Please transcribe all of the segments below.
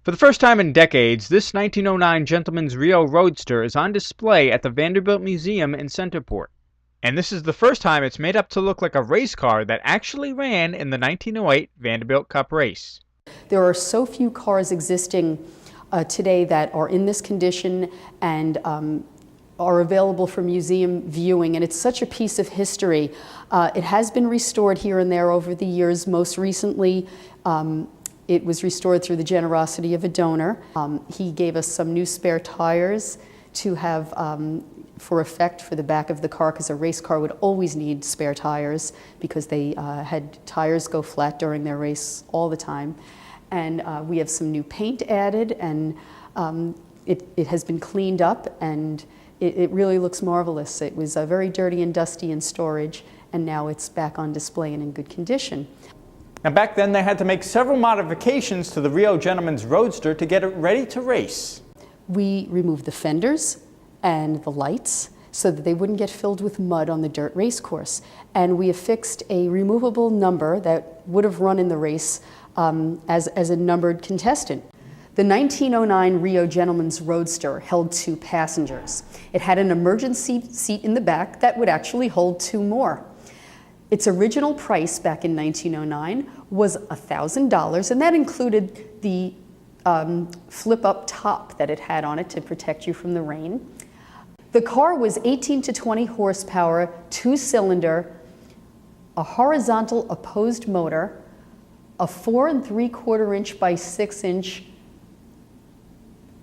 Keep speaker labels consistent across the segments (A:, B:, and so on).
A: For the first time in decades, this 1909 Gentleman's Reo Roadster is on display at the Vanderbilt Museum in Centerport. And this is the first time it's made up to look like a race car that actually ran in the 1908 Vanderbilt Cup race.
B: There are so few cars existing today that are in this condition and are available for museum viewing, and it's such a piece of history. It has been restored here and there over the years. Most recently, it was restored through the generosity of a donor. He gave us some new spare tires to have for effect for the back of the car, because a race car would always need spare tires because they had tires go flat during their race all the time. And we have some new paint added, and it has been cleaned up, and it really looks marvelous. It was very dirty and dusty in storage, and now it's back on display and in good condition.
A: Now back then they had to make several modifications to the Reo Gentleman's Roadster to get it ready to race.
B: We removed the fenders and the lights so that they wouldn't get filled with mud on the dirt race course. And we affixed a removable number that would have run in the race as a numbered contestant. The 1909 Reo Gentleman's Roadster held 2 passengers. It had an emergency seat in the back that would actually hold 2 more. Its original price back in 1909 was $1,000, and that included the flip-up top that it had on it to protect you from the rain. The car was 18 to 20 horsepower, 2-cylinder, a horizontal opposed motor, a 4 3/4 inch by 6 inch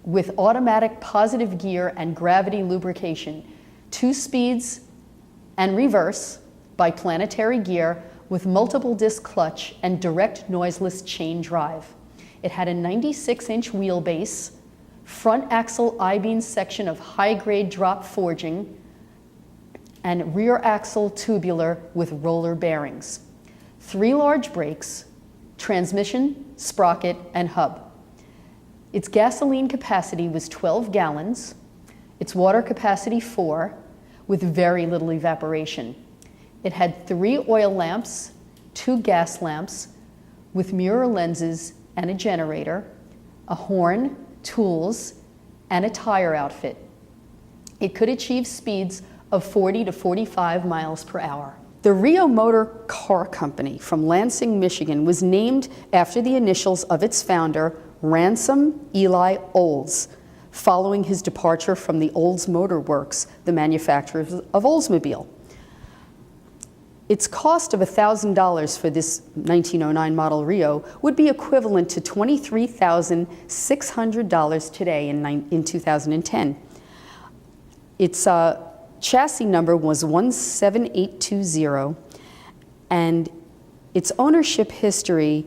B: with automatic positive gear and gravity lubrication, 2 speeds and reverse by planetary gear with multiple disc clutch and direct noiseless chain drive. It had a 96-inch wheelbase, front axle I-beam section of high-grade drop forging, and rear axle tubular with roller bearings. 3 large brakes, transmission, sprocket, and hub. Its gasoline capacity was 12 gallons, its water capacity 4, with very little evaporation. It had 3 oil lamps, 2 gas lamps, with mirror lenses and a generator, a horn, tools, and a tire outfit. It could achieve speeds of 40 to 45 miles per hour. The Reo Motor Car Company from Lansing, Michigan was named after the initials of its founder, Ransom Eli Olds, following his departure from the Olds Motor Works, the manufacturers of Oldsmobile. Its cost of $1,000 for this 1909 model Reo would be equivalent to $23,600 today in 2010. Its chassis number was 17820, and its ownership history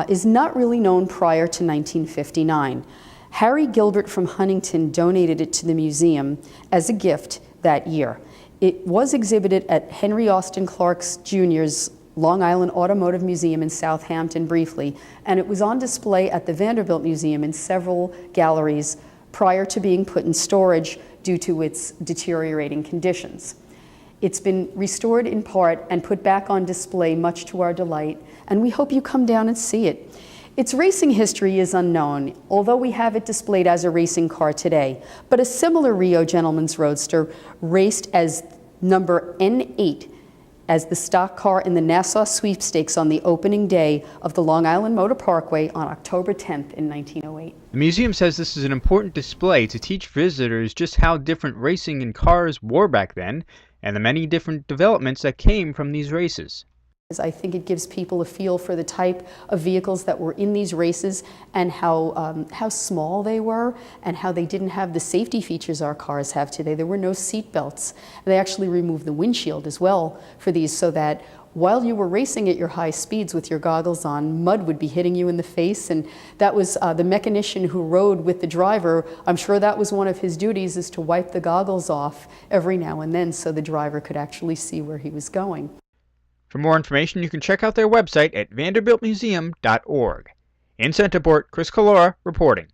B: is not really known prior to 1959. Harry Gilbert from Huntington donated it to the museum as a gift that year. It was exhibited at Henry Austin Clark Jr.'s Long Island Automotive Museum in Southampton briefly, and it was on display at the Vanderbilt Museum in several galleries prior to being put in storage due to its deteriorating conditions. It's been restored in part and put back on display, much to our delight, and we hope you come down and see it. Its racing history is unknown, although we have it displayed as a racing car today. But a similar Reo Gentleman's Roadster raced as number N8 as the stock car in the Nassau Sweepstakes on the opening day of the Long Island Motor Parkway on October 10th in 1908.
A: The museum says this is an important display to teach visitors just how different racing in cars were back then, and the many different developments that came from these races.
B: I think it gives people a feel for the type of vehicles that were in these races and how small they were and how they didn't have the safety features our cars have today. There were no seat belts. They actually removed the windshield as well for these, so that while you were racing at your high speeds with your goggles on, mud would be hitting you in the face, and that was the mechanician who rode with the driver. I'm sure that was one of his duties, is to wipe the goggles off every now and then so the driver could actually see where he was going.
A: For more information, you can check out their website at vanderbiltmuseum.org. In Centerport, Collora reporting.